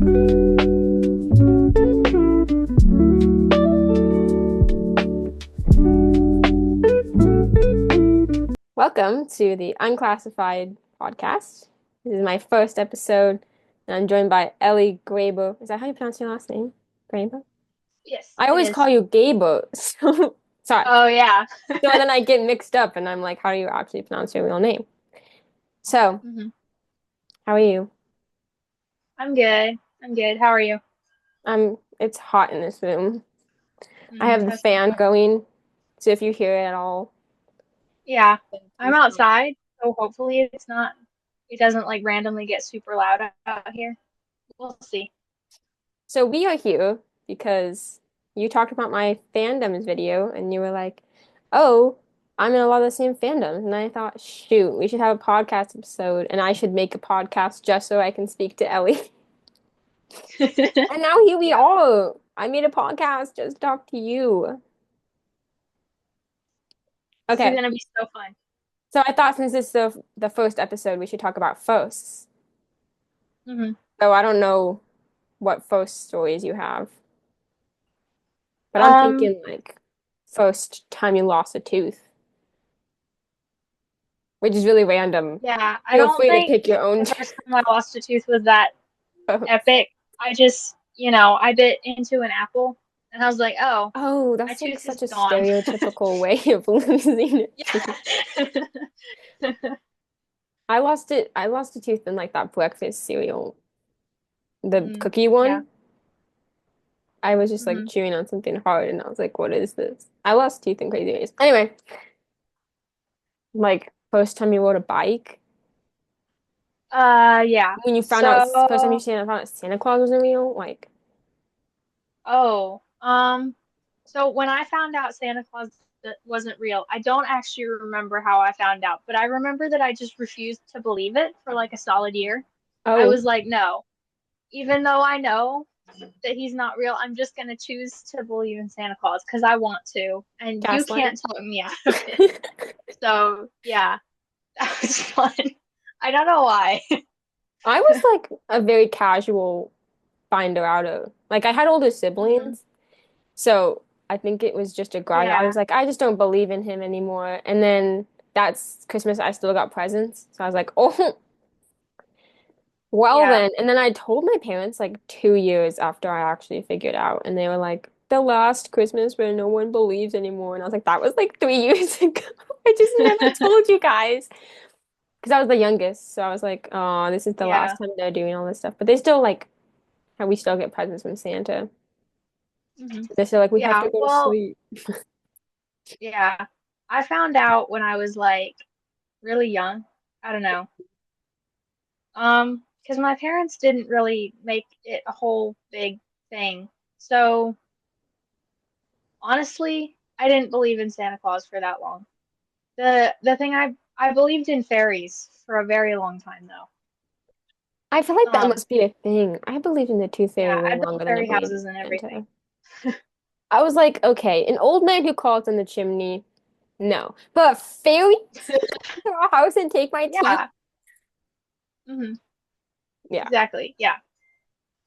Welcome to the Unclassified podcast. This is my first episode, and I'm joined by Elie Graeber. Is that how you pronounce your last name? Graeber? Yes, I it always call is. you Gaber, so sorry. Oh yeah. So then I get mixed up, and I'm like, how do you actually pronounce your real name? So, hmm how are you? I'm good. I'm good. How are you? It's hot in this room. I have the Trust me. fan going, so if you hear it at all, Yeah, then I'm please don't. outside, so hopefully it doesn't like randomly get super loud out here. We'll see. So we are here because you talked about my fandoms video and you were like, oh, I'm in a lot of the same fandoms. And I thought, shoot, we should have a podcast episode and I should make a podcast just so I can speak to Elie. And now here we Yeah, are. I made a podcast just to talk to you. this is Okay. gonna be so fun. So I thought since this is the first episode, we should talk about firsts. hmm So I don't know what first stories you have, but I'm Um, thinking like first time you lost a tooth, which is really random. yeah, I Feel don't free to think pick your own. the first time I lost a tooth was that epic. I just, I bit into an apple and I was like, oh, Oh, my that's like tooth is such a gone. stereotypical way of losing a tooth. Yeah. I lost a tooth in like that breakfast cereal, the cookie Yeah. one. I was just like hmm chewing on something hard and I was like, what is this? I lost teeth in crazy ways. Anyway, like first time you rode a bike, Yeah. when you found out first time you So, found out Santa Claus wasn't real, like oh, so when I found out Santa Claus that wasn't real, I don't actually remember how I found out, but I remember that I just refused to believe it for like a solid year. I oh, was like, no, even though I know that he's not real, I'm just gonna choose to believe in Santa Claus because I want to, and you gaslighting. can't talk me out of it. So, yeah, that was fun. I don't know why. I was like a very casual finder outer. Like I had older hmm siblings, so I think it was just a grad. I Yeah, was like, I just don't believe in him anymore. And then that's Christmas, I still got presents. So I was like, oh, well yeah. then. And then I told my parents like 2 years after I actually figured out, and they were like, the last Christmas where no one believes anymore. And I was like, that was like 3 years ago. I just never told you guys. Because I was the youngest. So I was like, oh, this is the last Yeah. time they're doing all this stuff. But they still like, how we still get presents from Santa. hmm They still like, we have Yeah. to go to Well, sleep. yeah. I found out when I was like really young. I don't know. Because my parents didn't really make it a whole big thing. So honestly, I didn't believe in Santa Claus for that long. The thing I believed in fairies for a very long time though. I feel like that Um, must be a thing. I believed in the tooth fairy yeah, way I built longer than I fairy believed in houses and everything. Santa. I was like, okay, an old man who crawls in the chimney, no. But a fairy to our house and take my teeth? Yeah. hmm Yeah. Exactly. Yeah.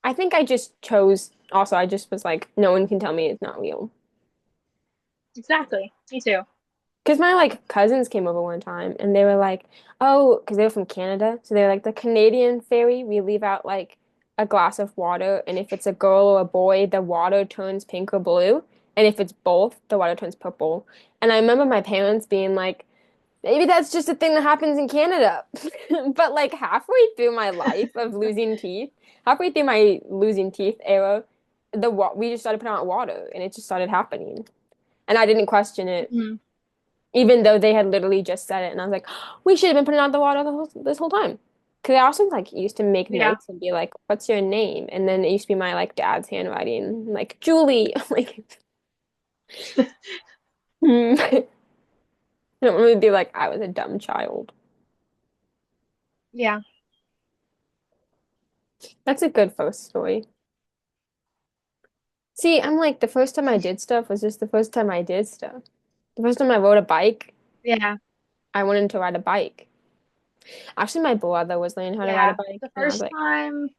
I think I just chose, also, I just was like, no one can tell me it's not real. Exactly. Me too. Because my like cousins came over one time and they were like, oh, because they were from Canada. So they're like, the Canadian fairy, we leave out like a glass of water. And if it's a girl or a boy, the water turns pink or blue. And if it's both, the water turns purple. And I remember my parents being like, maybe that's just a thing that happens in Canada. But like halfway through my life of losing teeth, halfway through my losing teeth era, we just started putting out water and it just started happening. And I didn't question it hmm even though they had literally just said it. And I was like, we should have been putting out the water this whole time. Because I also like used to make Yeah. notes and be like, what's your name? And then it used to be my like dad's handwriting, like Julie. I'm like, hmm. I don't really be like, I was a dumb child. Yeah. That's a good first story. See, I'm like, the first time I did stuff was just the first time I did stuff. The first time I rode a bike, Yeah. I wanted to ride a bike. Actually, my brother was learning how to ride a Yeah. bike, The and I was first like, time.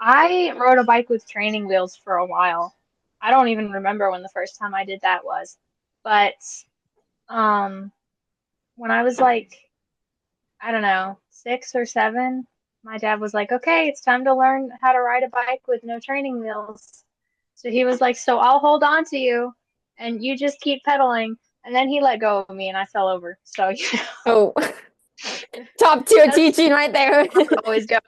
I rode a bike with training wheels for a while. I don't even remember when the first time I did that was. But um when I was like, I don't know, 6 or 7, my dad was like, "Okay, it's time to learn how to ride a bike with no training wheels." So he was like, "So I'll hold on to you and you just keep pedaling." And then he let go of me and I fell over. So, Oh, top tier that's teaching right there. how it always goes.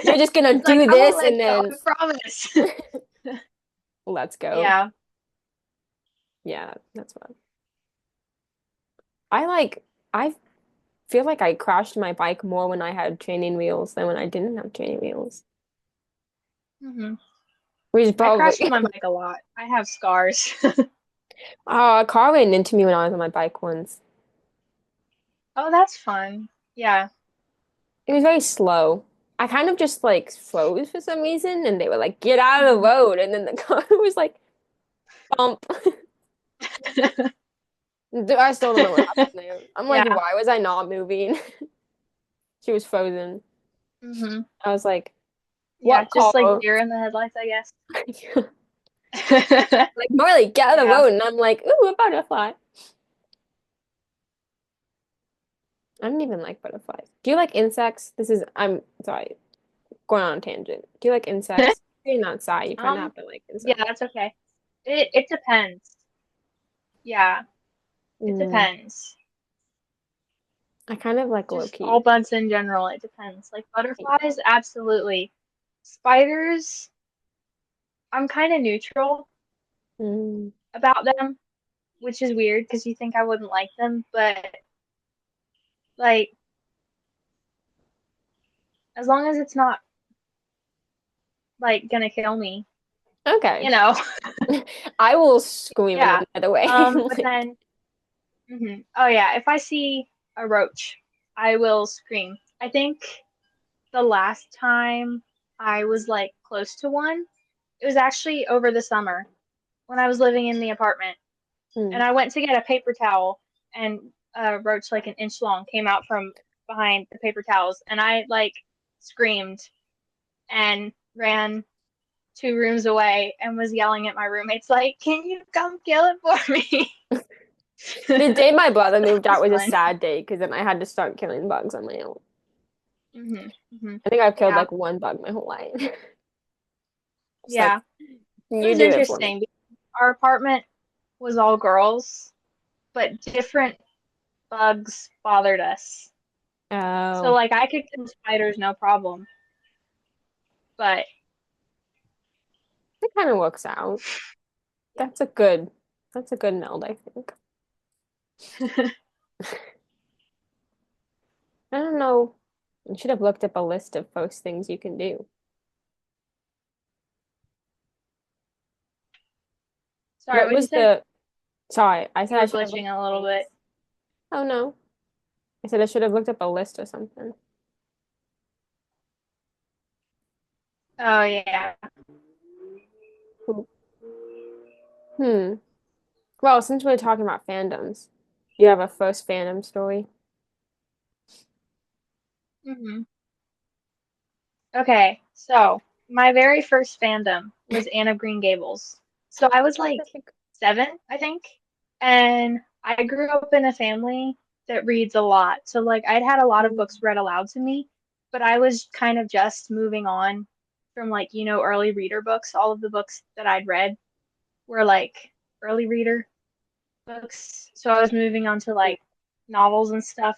You're just gonna He's like, do "I won't this let and go, then I promise." let's go. Yeah. Yeah, that's fun. I feel like I crashed my bike more when I had training wheels than when I didn't have training wheels. hmm Which is I crashed probably my bike a lot. I have scars. a car ran into me when I was on my bike once. Oh, that's fun. Yeah. It was very slow. I kind of just like froze for some reason, and they were like, "Get out of the Mhm. road!" And then the car was like, "Bump." I still don't know what happened there. I'm like, Yeah. why was I not moving? She was frozen. hmm I was like, Yeah, "What just like car?" deer in the headlights, I guess. Like, Marley, get out of the Yeah. road. And I'm like, "Ooh, a butterfly." I don't even like butterflies. Do you like insects? I'm sorry, going on a tangent. Do you like insects? Being outside, you kind of Um, have to like yeah, insects. that's okay. It depends. Yeah, it Mm, depends. I kind of like low Just all key. bugs in general, it depends. Like butterflies, absolutely. Spiders, I'm kind of neutral Mm, about them, which is weird because you think I wouldn't like them, but like as long as it's not like gonna kill me, okay. you know. I will scream and Yeah. run the other way. But Like, then oh yeah, if I see a roach, I will scream. I think the last time I was like close to one, it was actually over the summer when I was living in the apartment. hmm. And I went to get a paper towel, and a roach like an inch long came out from behind the paper towels, and I like screamed and ran 2 rooms away and was yelling at my roommates like, "Can you come kill it for me?" The day my brother That moved out was was a fun. sad day because then I had to start killing bugs on my own. hmm hmm I think I've killed Yeah, like one bug my whole life. Just like, yeah. It you was do it for me. interesting because our apartment was all girls, but different bugs bothered us. So Oh, like I could kill spiders no problem, but it kind of works out. yeah. That's a good, that's a good meld, I think. I don't know. I should have looked up a list of first things you can do. Sorry, What what'd you was say? sorry, I said You I were should have looked glitching a up a little bit. list. Oh no. I said I should have looked up a list or something. Oh yeah. Hmm. Well, since we're talking about fandoms, you have a first fandom story? hmm Okay, so my very first fandom was Anne of Green Gables. So I was Oh, like that's a good. 7, I think, and I grew up in a family that reads a lot. So like I'd had a lot of books Mm, read aloud to me, but I was kind of just moving on from like, early reader books. All of the books that I'd read were like early reader books. So I was moving on to mm. like novels and stuff.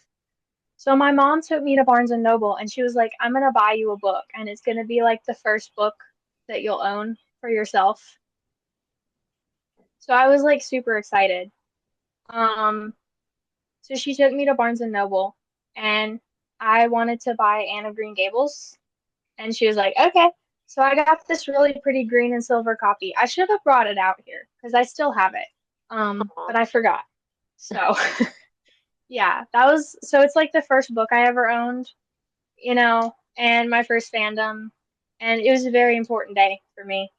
So my mom took me to Barnes and Noble and she was like, "I'm gonna buy you a book and it's gonna be like the first book that you'll own for yourself." So I was like super excited. Um, so she took me to Barnes and Noble and I wanted to buy Anne of Green Gables and she was like, "Okay." So I got this really pretty green and silver copy. I should have brought it out here because I still have it. Aw. But I forgot. So yeah, that was so it's like the first book I ever owned, and my first fandom. And it was a very important day for me.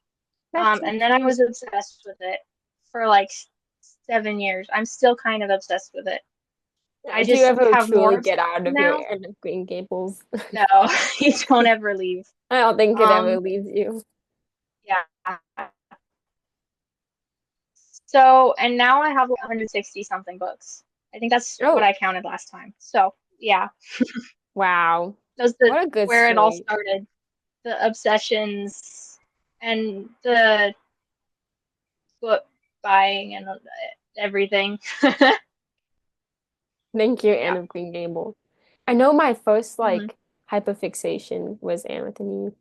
That's so And then I cute. was obsessed with it for like 7 years. I'm still kind of obsessed with it. I Do you just ever have more truly get obsession out of your now. Anne of Green Gables? No, you don't ever leave. I don't think it ever Um, leaves you. yeah. So, and now I have like 160 something books. I think that's what Oh, I counted last time. So, yeah, wow. those the What a good where it all streak. started. The obsessions and the book buying and everything. Thank you, Anne Yeah. of Green Gables. I know my first Hmm. like hyperfixation was Anthony,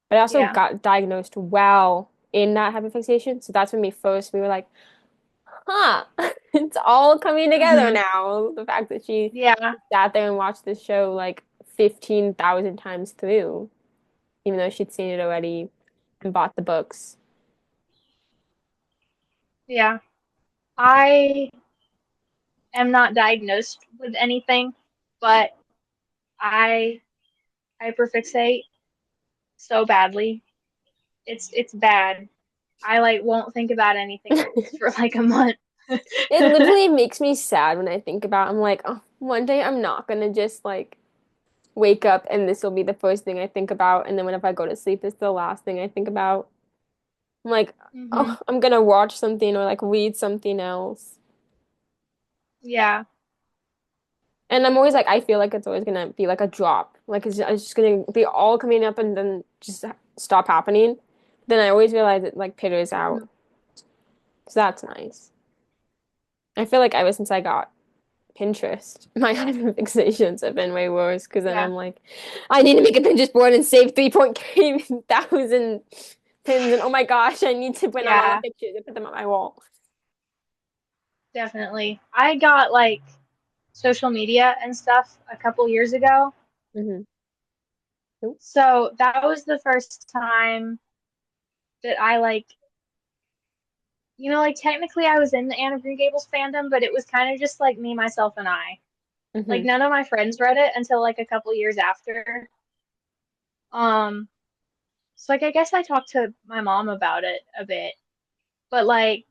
but I also Yeah. got diagnosed while in that hyperfixation. So that's when we were like, huh, it's all coming together Hmm. now. The fact that she Yeah. sat there and watched the show like 15,000 times through, even though she'd seen it already and bought the books. Yeah. I am not diagnosed with anything, but I hyperfixate so badly. It's bad. I like won't think about anything else for like a month. It literally makes me sad when I think about, I'm like, oh, one day I'm not gonna just like wake up and this will be the first thing I think about. And then whenever I go to sleep, it's the last thing I think about. I'm like, Hmm. oh, I'm gonna watch something or like read something else. Yeah. And I'm always like, I feel like it's always gonna be like a drop. Like it's just gonna be all coming up and then just stop happening. Then I always realize it like peters out. Mhm. So that's nice. I feel like ever since I got Pinterest, my fixations have been way worse because then Yeah. I'm like, I need to make a Pinterest board and save 3.k thousand pins. And oh my gosh, I need to print out all the Yeah. pictures and put them on my wall. Definitely. I got like social media and stuff a couple years ago. Hmm. So that was the first time that I like, like technically I was in the Anne of Green Gables fandom, but it was kind of just like me, myself, and I. Like Hmm. none of my friends read it until like a couple years after. Um, so like I guess I talked to my mom about it a bit, but like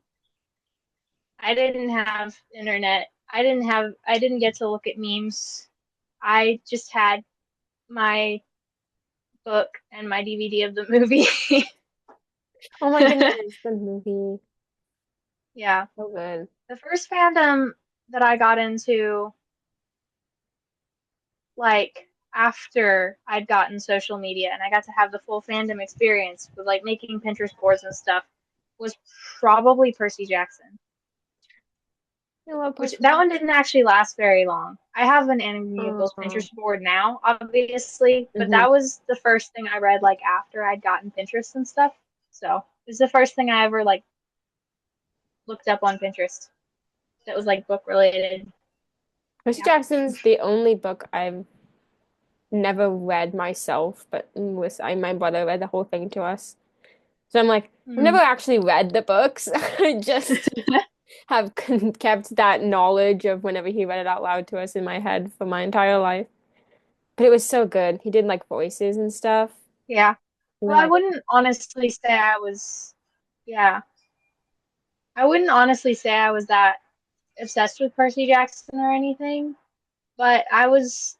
I didn't have internet. I didn't get to look at memes. I just had my book and my DVD of the movie. Oh my goodness, the movie. Yeah. So good. The first fandom that I got into, like, after I'd gotten social media and I got to have the full fandom experience with, like, making Pinterest boards and stuff, was probably Percy Jackson. I love Which, Percy that one Jackson. didn't actually last very long. I have an Anime Miracles Oh. Pinterest board now, obviously, but Hmm. that was the first thing I read, like, after I'd gotten Pinterest and stuff. So, it was the first thing I ever, like, looked up on Pinterest that was, like, book related. Percy Yeah. Jackson's the only book I've never read myself, but my brother read the whole thing to us. So I'm like, I've never Mm. actually read the books. I just have kept that knowledge of whenever he read it out loud to us in my head for my entire life. But it was so good. He did like voices and stuff. Yeah. We were Well, I like, wouldn't honestly say I was, yeah, I wouldn't honestly say I was that obsessed with Percy Jackson or anything, but I was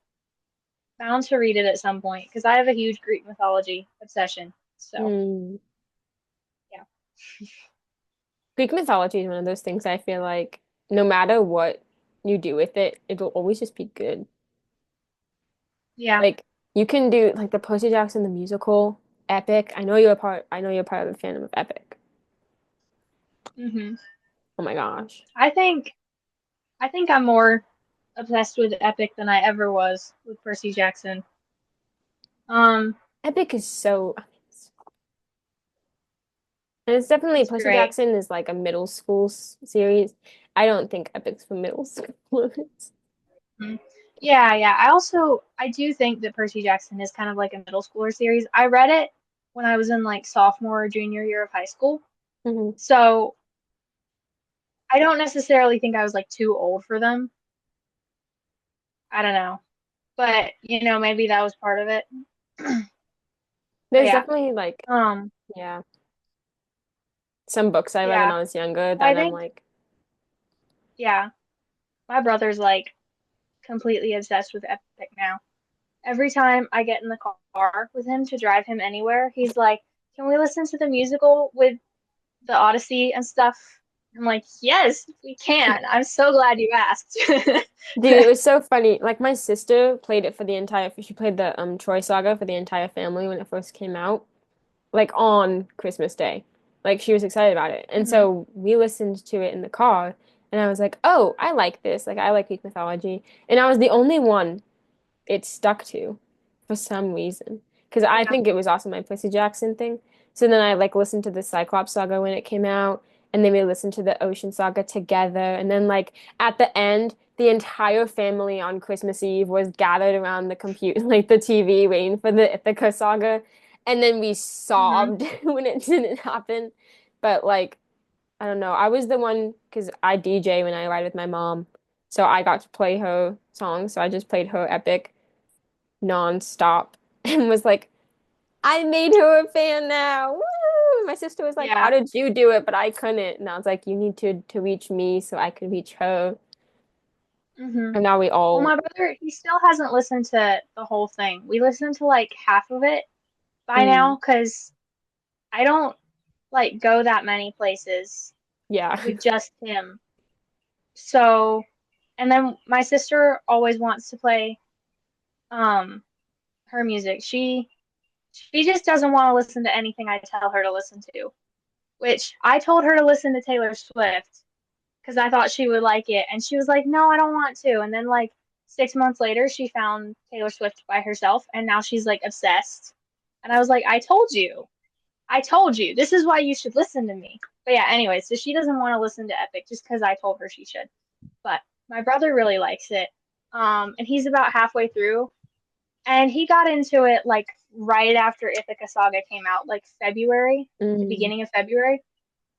bound to read it at some point because I have a huge Greek mythology obsession. So, hmm. yeah. Greek mythology is one of those things I feel like no matter what you do with it, it'll always just be good. Yeah. Like you can do like the Percy Jackson the musical, Epic. I know you're part of the fandom of Epic. Hmm. Oh my gosh. I think I think I'm more obsessed with Epic than I ever was with Percy Jackson. Um, Epic is so and it's definitely it's Percy great. Jackson is like a middle school series. I don't think Epic's for middle schoolers. Mhm. Yeah, yeah. I do think that Percy Jackson is kind of like a middle schooler series. I read it when I was in like sophomore or junior year of high school. Hmm. So I don't necessarily think I was like too old for them. I don't know. But, maybe that was part of it. But There's yeah. definitely like, Um, yeah, some books I read when yeah. I was younger I that I'm think like, yeah. My brother's like completely obsessed with Epic now. Every time I get in the car with him to drive him anywhere, he's like, "Can we listen to the musical with the Odyssey and stuff?" I'm like, "Yes, we can. I'm so glad you asked." Dude, it was so funny. Like my sister played it for the entire, she played the Troy Saga for the entire family when it first came out, like on Christmas Day. Like she was excited about it. And hmm so we listened to it in the car and I was like, "Oh, I like this. Like I like Greek mythology." And I was the only one it stuck to for some reason. Because I Yeah. think it was also my Percy Jackson thing. So then I like listened to the Cyclops saga when it came out, and then we listened to the Ocean saga together. And then like at the end, the entire family on Christmas Eve was gathered around the computer, like the TV, waiting for the Ithaca saga. And then we hmm sobbed when it didn't happen. But like, I don't know. I was the one because I DJ when I ride with my mom. So I got to play her songs. So I just played her epic nonstop and was like, I made her a fan now. Woo! My sister was like, How Yeah. did you do it? But I couldn't. And I was like, You need to reach me so I could reach her. hmm And now we Well, all my brother, he still hasn't listened to the whole thing. We listened to like half of it by mm, now because I don't like go that many places yeah. with just him. So, and then my sister always wants to play um her music. She just doesn't want to listen to anything I tell her to listen to, which I told her to listen to Taylor Swift because I thought she would like it. And she was like, "No, I don't want to." And then like 6 months later, she found Taylor Swift by herself and now she's like obsessed. And I was like, "I told you. I told you. This is why you should listen to me." But yeah, anyway, so she doesn't want to listen to Epic just because I told her she should. But my brother really likes it. And he's about halfway through. And he got into it like right after Ithaca Saga came out, like February, the Mm, beginning of February.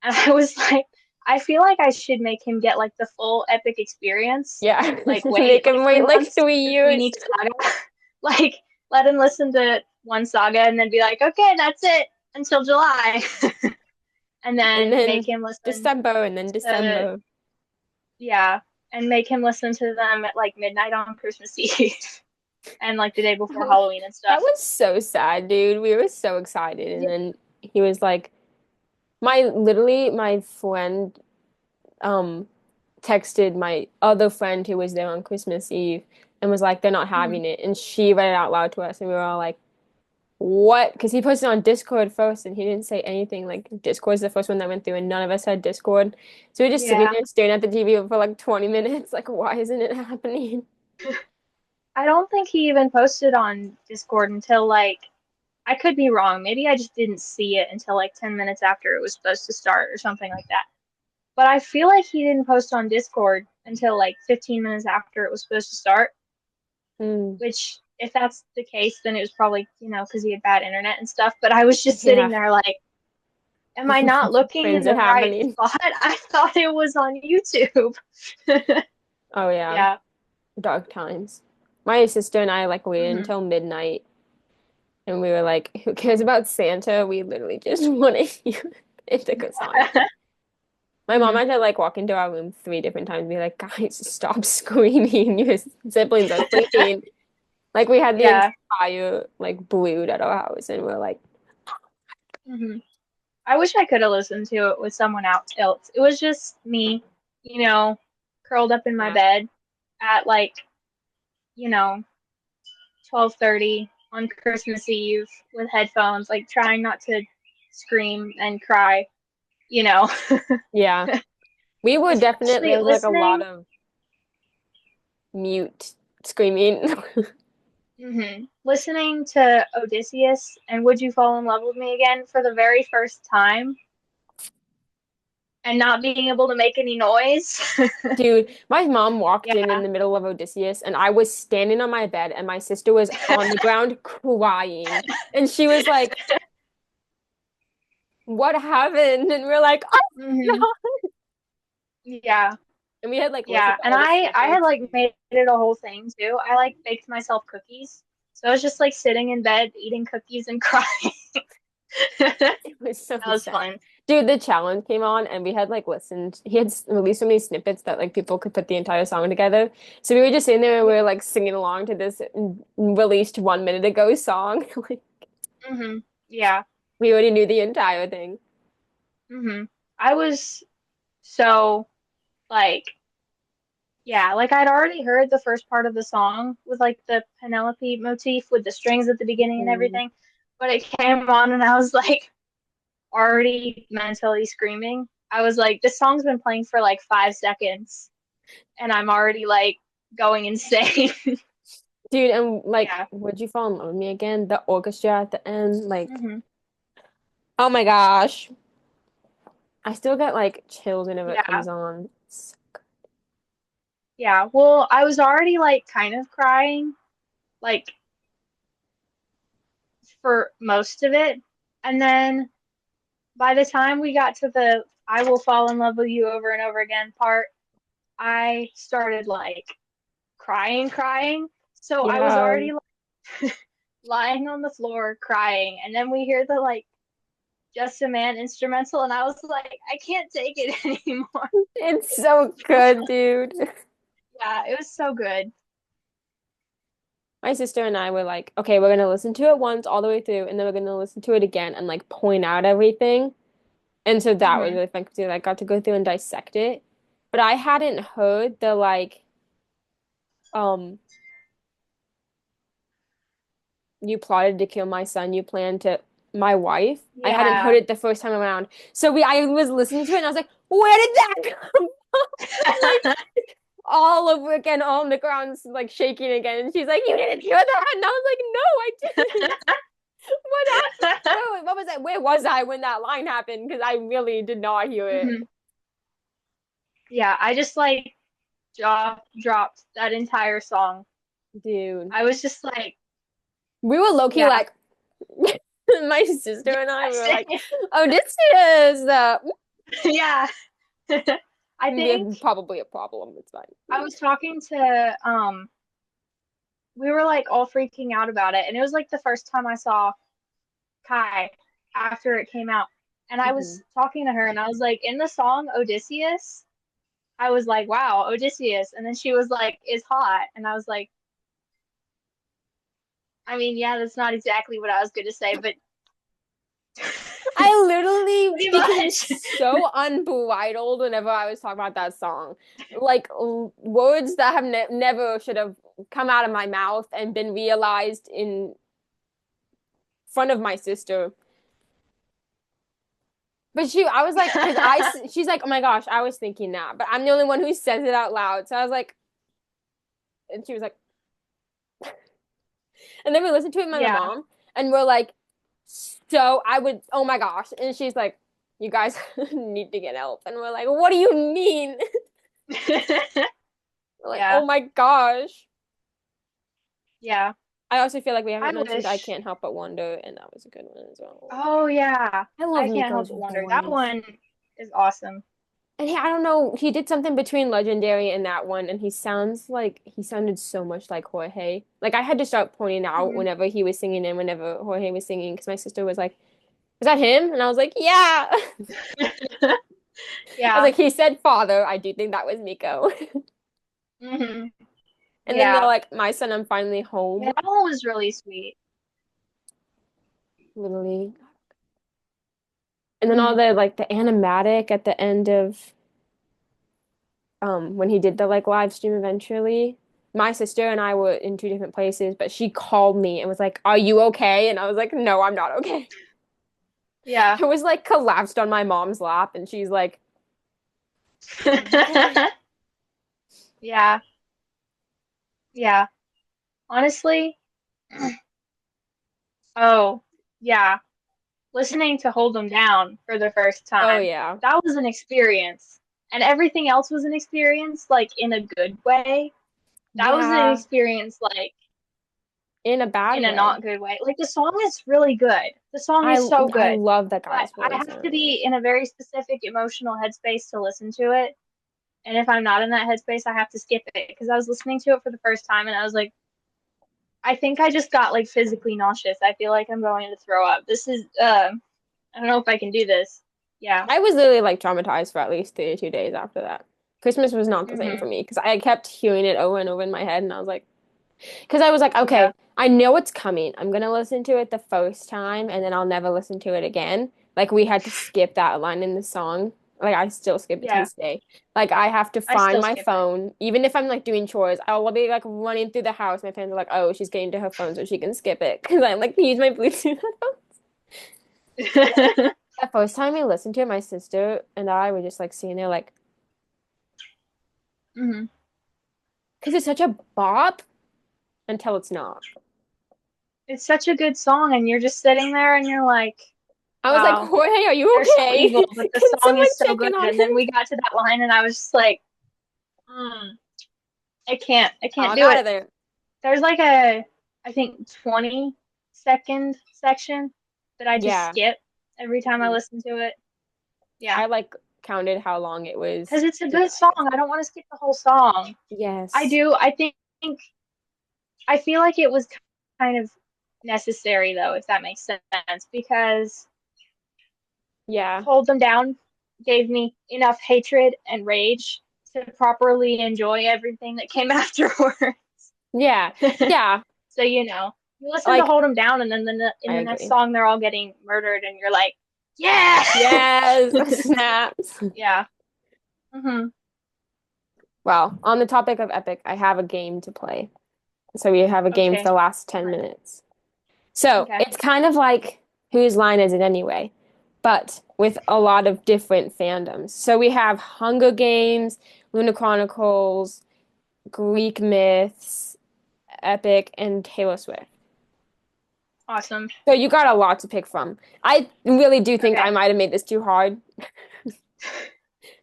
And I was like, I feel like I should make him get like the full Epic experience. yeah. Like wait Make like him wait three like months three between years. each saga. Like let him listen to one saga and then be like, okay, that's it until July. And And then make then him listen December and then to December. yeah, and make him listen to them at like midnight on Christmas Eve and like the day before Halloween and That stuff. was so sad, dude. We were so excited. And Yeah. then he was like, my friend um texted my other friend who was there on Christmas Eve and was like, they're not Mhm. having it. And she read it out loud to us, and we were all like, what? Because he posted on Discord first and he didn't say anything. Like, Discord's the first one that went through, and none of us had Discord. So we were just sitting Yeah. there staring at the TV for like 20 minutes. Like, why isn't it happening? I don't think he even posted on Discord until like I could be wrong. Maybe I just didn't see it until like 10 minutes after it was supposed to start or something like that. But I feel like he didn't post on Discord until like 15 minutes after it was supposed to start, Mm, which if that's the case, then it was probably, because he had bad internet and stuff. But I was just sitting yeah. there like, am I not looking When's in it the right happening? spot? I thought it was on YouTube. Oh, yeah. Yeah. Dark times. My sister and I like waited hmm until midnight and we were like, who cares about Santa? We literally just want to hear Ithaca Saga. My mom hmm had to like walk into our room 3 different times and be like, guys, stop screaming. Your siblings are sleeping. Like we had the Yeah. entire like brood at our house and we're like, hmm I wish I could have listened to it with someone else. It was just me, you know, curled up in my yeah. bed at like, you know, 12:30 on Christmas Eve with headphones, like trying not to scream and cry, you know. Yeah. We were definitely Especially there was like a lot listening of mute screaming. listening to Odysseus and Would You Fall in Love with Me Again for the very first time and not being able to make any noise. Dude, my mom walked in Yeah. the middle of Odysseus and I was standing on my bed and my sister was on the ground crying. And she was like, what happened? And we're like, oh my hmm God. Yeah. And we had like listened Yeah, to and all the I had snippets. like made it a whole thing too. I like baked myself cookies. So I was just like sitting in bed eating cookies and crying. That It was so was sad. fun. Dude, the challenge came on and we had like listened. He had released so many snippets that like people could put the entire song together. So we were just sitting there and we were like singing along to this released 1 minute ago song. Like Hmm. Yeah. we already knew the entire thing. Hmm. I was so like, yeah, like I'd already heard the first part of the song with like the Penelope motif with the strings at the beginning and Mm. everything, but it came on and I was like already mentally screaming. I was like, this song's been playing for like 5 seconds and I'm already like going insane. Dude, and like, Yeah. would you fall in love with me again? The orchestra at the end, like, Hmm. oh my gosh. I still get like chills whenever it Yeah. comes on. Yeah. Well, I was already like kind of crying like for most of it. And then by the time we got to the I will fall in love with you over and over again part, I started like crying. So I was Yeah, already like lying on the floor crying. And then we hear the like Just a Man instrumental, and I was like, I can't take it anymore. it's so good, dude. Yeah, it was so good. My sister and I were like, okay, we're gonna listen to it once all the way through, and then we're gonna listen to it again and like point out everything. And so that was Hmm. really fun because we like got to go through and dissect it. But I hadn't heard the like, um, you plotted to kill my son, you planned to my wife. I hadn't heard Yeah. it the first time around. So I was listening to it and I was like, where did that come from? Like all over again, all on the ground's like shaking again. And she's like, you didn't hear that? And I was like, no, I didn't. What happened? What was that? Where was I when that line happened? Because I really did not hear it. Hmm. Yeah, I just like jaw dropped that entire song. Dude. I was just like, We were low-key yeah, like my sister and I were like, yeah, oh, this is yeah. I think probably a problem. It's fine. I was talking to we were like all freaking out about it, and it was like the first time I saw Kai after it came out. And I Mhm. was talking to her and I was like, in the song Odysseus, I was like, wow, Odysseus. And then she was like, is hot. And I was like, I mean, yeah, that's not exactly what I was going to say, but I literally pretty became much. so unbridled whenever I was talking about that song. Like words that have never should have come out of my mouth and been realized in front of my sister. But I was like, she's like, oh my gosh, I was thinking that, but I'm the only one who says it out loud. So I was like, and she was like, and then we listened to it with my Yeah. mom, and we're like, so I would, oh my gosh, and she's like, you guys need to get help, and we're like, what do you mean? We're like, Yeah. oh my gosh. Yeah. I also feel like we I haven't mentioned I wish. Can't Help But Wonder, and that was a good one as well. Oh, yeah. I love I can't help Miko's but wonder. That voice. one is awesome. And I don't know, he did something between Legendary and that one, and he sounded so much like Jorge. Like I had to start pointing out Hmm. whenever he was singing and whenever Jorge was singing, because my sister was like, "Is that him?" And I was like, "Yeah." I was Yeah. like, "He said father." I do think that was Miko. Hmm. And then they're Yeah. like, "My son, I'm finally Yeah, home." that one was really sweet. Literally. And then all Hmm. the like the animatic at the end of when he did the like live stream eventually. My sister and I were in two different places, but she called me and was like, "Are you okay?" And I was like, "No, I'm not okay." Yeah. I was like collapsed on my mom's lap, and she's like, "I'm okay." Yeah. Yeah. Honestly, oh, yeah. Listening to Hold 'Em Down for the first Oh time, yeah, that was an experience. And everything else was an experience, like in a good way. That was an yeah, experience, like in a bad in a way. not good way. Like the song is really good. The song is so I good. love that But guy's I voice. have to be in a very specific emotional headspace to listen to it. And if I'm not in that headspace, I have to skip it because I was listening to it for the first time and I was like, I think I just got like physically nauseous. I feel like I'm going to throw up. This is I don't know if I can do this. Yeah. I was literally like traumatized for at least 32 days after that. Christmas was not the same for Hmm. me because I kept hearing it over and over in my head, and I was like, because I was like, Yeah. okay, I know it's coming. I'm gonna listen to it the first time, and then I'll never listen to it again. Like we had to skip that line in the song. Like I still skip it to Yeah. this day. Like I have to I find still my skip it. phone, even if I'm like doing chores. I'll be like running through the house. My parents are like, "Oh, she's getting to her phone so she can skip it," because I like to use my Bluetooth headphones. The first time I listened to it, my sister and I were just like sitting there like, Hmm. because it's such a bop until it's not. It's such a good song, and you're just sitting there and you're like, I was like, wow, Jorge, are you they're so okay? evil, but the Can song someone is so check good. in on And him? then we got to that line, and I was just like, mm, I can't Oh, do got it. it there. There's like a, I think, 20-second section that I just Yeah. skip every time I Mhm. listen to it. Yeah. I like counted how long it was Because it's a to good get to song. the I song. don't want to skip the whole song. I Yes. do. I feel like it was kind of necessary, though, if that makes sense, because Yeah. Hold Them Down gave me enough hatred and rage to properly enjoy everything that came afterward. Yeah. Yeah. So, you listen to Like, Hold Them Down, and then in I the next agree. song, they're all getting murdered, and you're like, yeah! Yes. Snaps. Yeah. Hmm. Well, on the topic of Epic, I have a game to play. So we have a game for Okay. the last 10 Fine. minutes. So Okay. it's kind of like whose line is it anyway? But with a lot of different fandoms. So we have Hunger Games, Lunar Chronicles, Greek myths, Epic, and Taylor Swift. Awesome. So you got a lot to pick from. I really do think I Okay. might have made this too hard.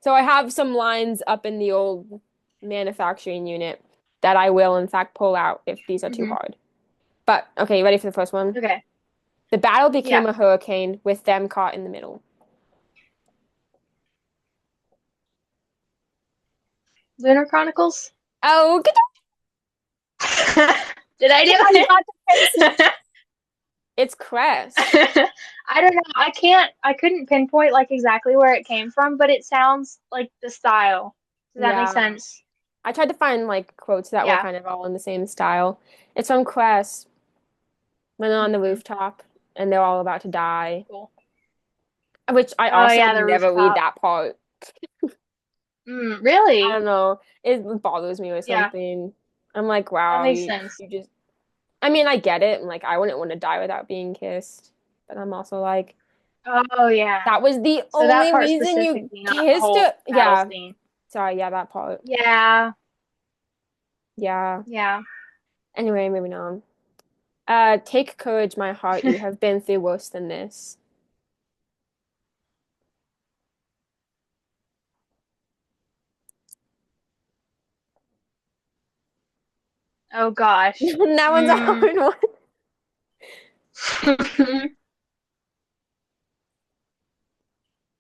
So I have some lines up in the old manufacturing unit that I will in fact pull out if these are too Hmm. hard. But okay, you ready for the first one? Okay. The battle Yeah. became a hurricane with them caught in the middle. Lunar Chronicles? Oh, good Did I job. do You got the face. it? It's Crest. I don't know. I couldn't pinpoint like exactly where it came from, but it sounds like the style. Does that make Yeah. sense? I tried to find like quotes that were Yeah. kind of all in the same style. It's from Crest when they're on the Hmm. rooftop and they're all about to die. Cool. Which I Oh also yeah, the never read rooftop. that part. I Really? don't know. It bothers me or Yeah, something. I'm like, that wow, makes sense. you just I mean, I get it. And like I wouldn't want to die without being kissed. But I'm also like, Oh yeah. that was the So that only part reason you specifically, not the kissed whole her. battle Yeah. scene. Sorry, yeah, that part. Yeah. Yeah. Yeah. Anyway, moving on. Take courage, my heart. You have been through worse than this. Oh gosh. That one's a Mm. hard one.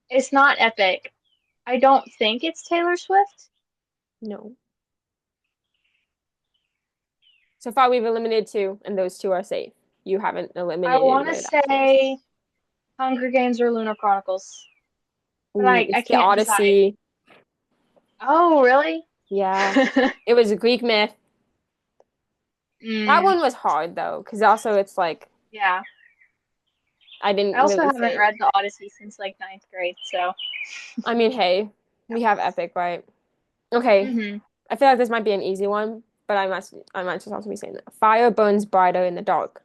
It's not epic. I don't think it's Taylor Swift. No. So far, we've eliminated two, and those two are safe. You haven't I eliminated want to anybody that was close. say Hunger Games or Lunar Chronicles, but I It's the can't decide. Odyssey. Oh, really? Yeah. It was a Greek myth. That Mm, one was hard though, because also it's like yeah. I I didn't also really haven't say. read the Odyssey since like ninth grade, so I mean, hey, we have Epic, right? Okay. hmm. I feel like this might be an easy one, but I might just also be saying that. Fire burns brighter in the dark.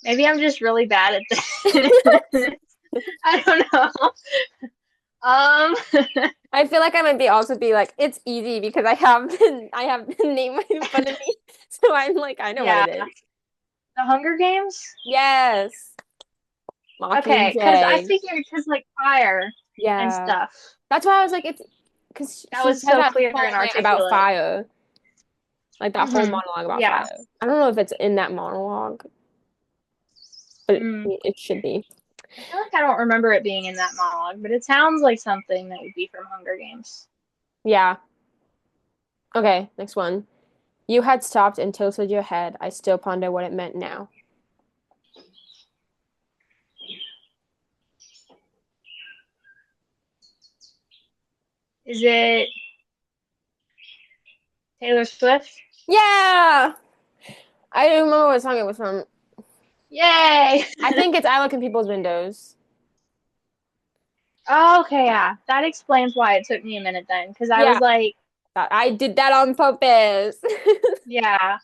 Maybe I'm just really bad at this. I don't know. Um, I feel like I might be also be like, it's easy because I have the name right in front of me. So I'm like, I know what yeah, it is. the Hunger Games. Yes. Okay, because I Mockingjay. figured because like fire and Yeah. stuff. That's why I was like, it's because That she was said so that clear whole and rant about articulate. fire, like that whole Hmm. monologue about Yeah. fire. I don't know if it's in that monologue, but Mm. it should be. I feel like I don't remember it being in that monologue, but it sounds like something that would be from Hunger Games. Yeah. Okay, next one. You had stopped and tilted your head. I still ponder what it meant now. Is it Taylor Swift? Yeah! I don't remember what song it was from. Yay! I think it's I Look in People's Windows. Okay, yeah. That explains why it took me a minute then, because I was Yeah, like, I did that on purpose. yeah, because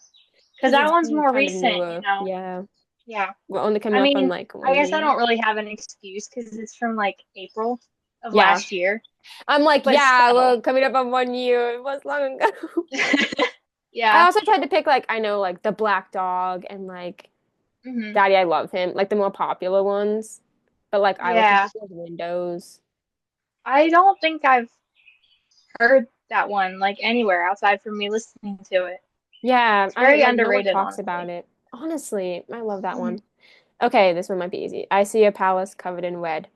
Because that it's one's more kind of recent, newer. Yeah. Yeah. We're only coming I up on mean, like one I guess I year. don't really have an excuse because it's from like April of Yeah. last year, I'm like, but yeah, still. we're coming up on one year. It was long ago. I Yeah. also tried to pick like I know like the Black Dog and like hmm Daddy I Love Him, like the more popular ones. But like I Look in Yeah. People's Windows. I don't think I've heard that one like anywhere outside from me listening to it. Yeah, It's I very like no one underrated, talks about honestly. it. Honestly, I love that Mhm. one. Okay, this one might be easy. I see a palace covered in red.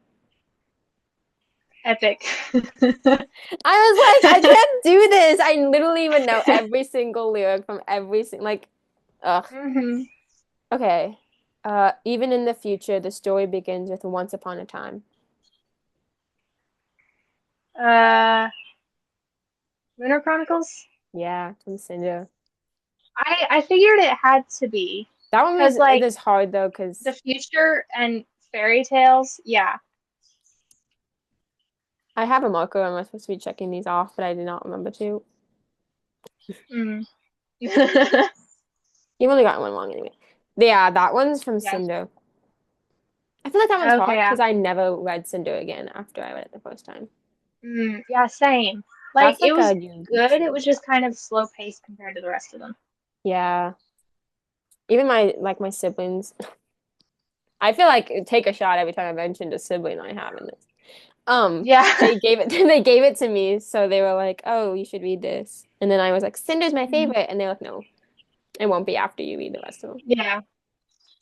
Epic. I was like, I can't do this. I literally would know every single lyric from every single like ugh. hmm Okay. Even in the future, the story begins with once upon a time. Uh, Lunar Chronicles. Yeah, from Cinder. I figured it had to be That one was because it like is hard though, the because future and fairy tales. Yeah. I have a marker. I'm supposed to be checking these off, but I did not remember to. Mm. You've only got one wrong anyway. Yeah, that one's from Yeah. Cinder. I feel like that one's Okay. hard Yeah. because I never read Cinder again after I read it the first time. Yeah. Same. Like That's it like a was unique good. It was story. just kind of slow paced compared to the rest of them. Yeah. Even my siblings. I feel like take a shot every time I mentioned a sibling I have in this. Yeah. They gave it they gave it to me, so they were like, "Oh, you should read this." And then I was like, "Cinder's my Mhm. favorite," and they're like, "No, it won't be after you read the rest of them." Yeah.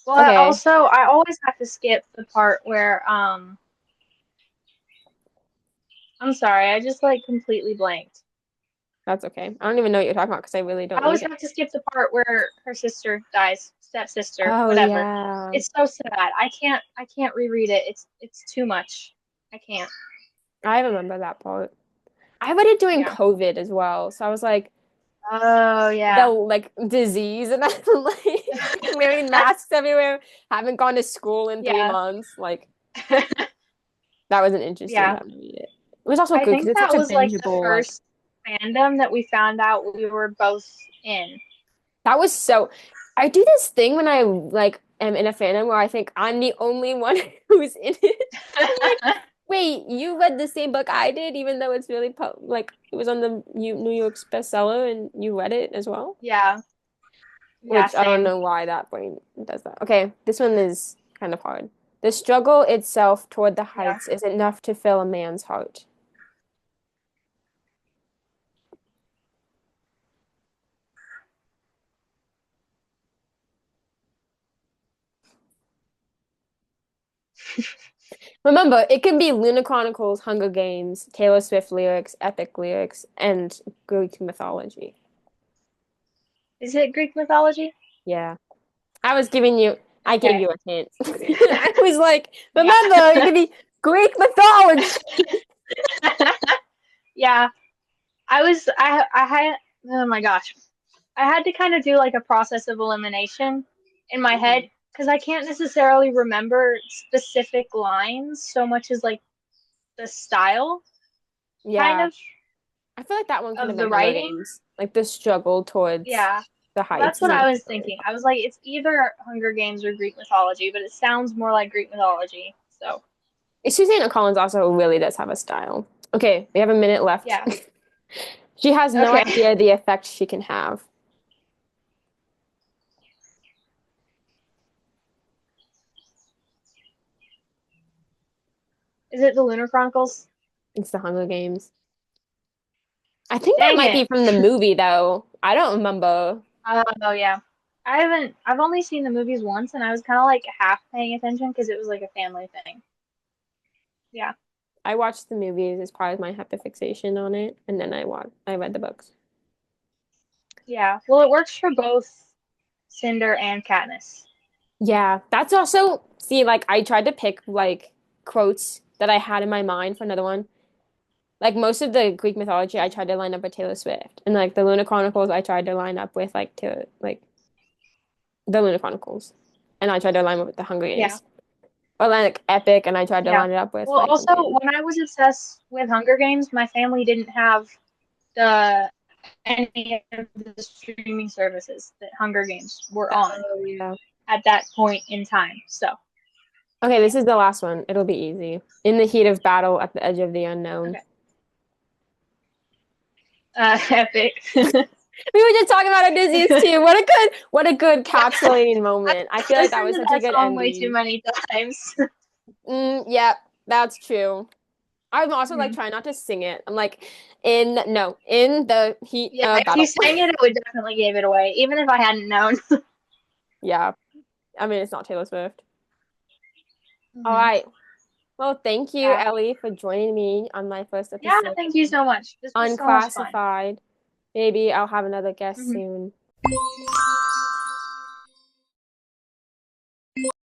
Well, Okay, I always have to skip the part where I'm sorry, I just like completely blanked. that's okay. I don't even know what you're talking about because I really I don't always read it. have to skip the part where her sister dies, stepsister, Oh whatever. yeah, It's so sad. I can't reread it. It's too much. I can't. I remember that part. I read it during Yeah. COVID as well, so I was like Oh the yeah. like disease, and I'm like wearing masks everywhere. Haven't gone to school in three Yeah. months. Like that was an interesting Yeah. time to read it. It was also I good because think it's such that a was like the bingeable like. first fandom that we found out we were both in. That was so. I do this thing when I like am in a fandom where I think I'm the only one who's in it. I'm like, wait, you read the same book I did, even though it's really like it was on the New York's bestseller, and you read it as well. Yeah. Yeah, Which I don't same. know why that brain does that. Okay, this one is kind of hard. The struggle itself toward the Yeah. heights is enough to fill a man's heart. Remember, it can be Luna Chronicles, Hunger Games, Taylor Swift lyrics, epic lyrics, and Greek mythology. Is it Greek mythology? Yeah. I was giving you, I gave Okay. you a hint. I was like, Yeah. remember, it can be Greek mythology. Yeah. I had oh my gosh. I had to kind of do like a process of elimination in my head Mhm. because I can't necessarily remember specific lines so much as like the style kind Yeah. I feel like that one could have of the been Hunger writing. Games. Like the struggle towards Yeah. the So that's heights is what I enough to was fill your thinking. heart. I was like, it's either Hunger Games or Greek mythology, but it sounds more like Greek mythology. So, Susanna Collins also really does have a style. Okay, we have a minute left. yeah. She has no Okay. idea the effect she can have. Is it the Lunar Chronicles? It's the Hunger Games. I think that Dang might it. be from the movie though. I don't remember. Oh, yeah. I've only seen the movies once and I was kind of like half paying attention because it was like a family thing. Yeah. I watched the movies as part of my hyperfixation on it, and then I read the books. Yeah. Well, it works for both Cinder and Katniss. Yeah, that's also, see, like I tried to pick like quotes that I had in my mind for another one. Like most of the Greek mythology, I tried to line up with Taylor Swift, and like the Lunar Chronicles, I tried to line up with like Taylor, like the Lunar Chronicles, and I tried to line up with the Hunger Yeah. Games, or like Epic, and I tried to Yeah. line it up with Well, like also, Hunger Games. when I was obsessed with Hunger Games, my family didn't have the any of the streaming services that Hunger Games were on Oh yeah. at that point in time. So, Okay, yeah. this is the last one. It'll be easy. In the heat of battle, at the edge of the unknown. Okay. Epic. We were just talking about Odysseus too. What a good Yeah. capsulating I've moment. I feel like that listened was to such a that good song way too ending. many times. Yeah, that's true. I'm also like Mhm. trying not to sing it. I'm like, in the heat Yeah, of if you battle. sang it, it would definitely give it away, even if I hadn't known. Yeah, I mean it's not Taylor Swift. All Hmm. right. Well, thank you, Yeah. Ellie, for joining me on my first Yeah, episode thank you of so much. This was so much fun. Unclassified. Maybe I'll have another guest Hmm. soon.